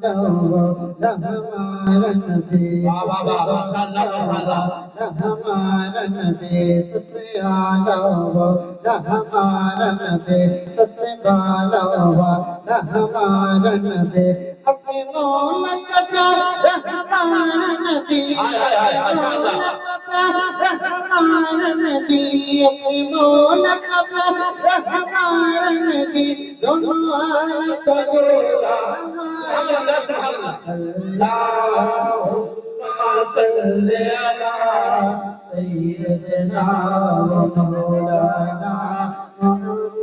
ہمارا نبی ہمارا نبی سب سے اعلیٰ ہوا ہمارا نبی سب سے بالا ہوا ہمارا نبی اپنے مولا کا پیارا ہمارا نبی ہمارا نبی اپنے مولا کا پیارا ہمارا نبی دونوں عالم کا گولا اللہم صلی علی سیدنا و مولانا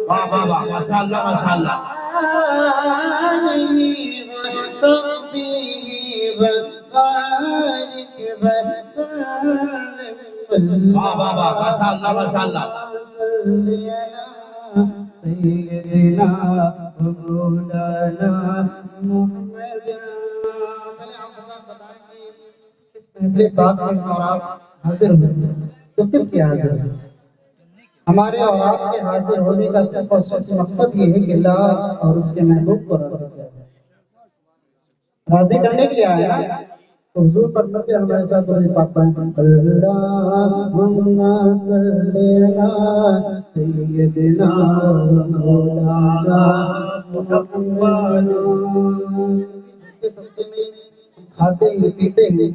ماشاءاللہ ماشاءاللہ آلہ و صحبہ و بارک وسلم ماشاءاللہ ماشاءاللہ صلی علی سیدنا و مولانا محمد محفل پاک میں اور آپ حاضر ہوئے تو کس کے حاضر ہیں؟ ہمارے اور آپ کے حاضر ہونے کا صرف اور صرف مقصد یہ ہے کہ اللہ اور اس کے محبوب کو راضی کرنے کے لیے آیا تو حضور پر نبی ہمارے ساتھ درود پاک پڑھیں اللہم صلی علی سیدنا مولانا محمد جس کے صدقے میں کھاتے ہیں پیتے ہیں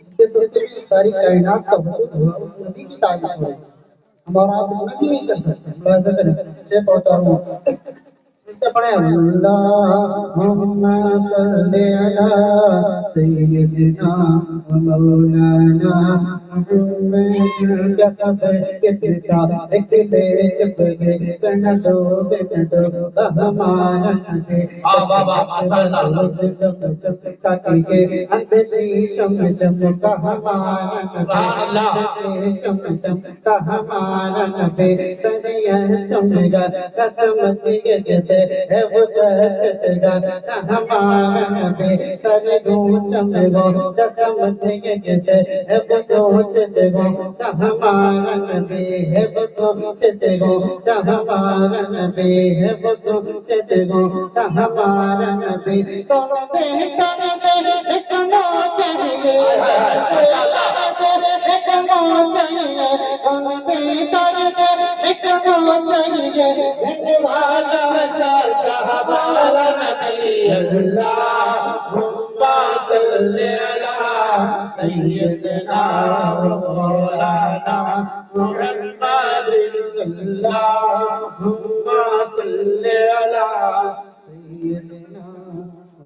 اس کے صدقے میں ساری کائنات کا وجود ہوا اس نبی کی تعریف ہو ہمارا آپ نبی نہیں کر سکتے ملاحظہ کریں مجھے پہنچا ہوں پڑھیں اللہم صلی علی سیدنا و مولانا محمد کیا خبر کتنا ایک تیرے چپ گئے کرنا دو ہمارا نبی چپ تاکہ اندشی شم کا ہمارا نبی شم کا ہمارا نبی سنیاں چمگا قسم جیسے ہے وہ سچ سجا ہمارا نبی سر دوں چمگو سمجھ جیسے ہے وہ سوچ سے گو ہمارا نبی ہے وہ سوچ سے گو ہمارا نبی ہے وہ سوچ سے گو ہمارا نبی کون بہتر دیکھنا چاہیے دیکھنا چاہیے کون بہتر دیکھنا چاہیے والا ہمارا نبی اللہم صلی علی سیدنا مولانا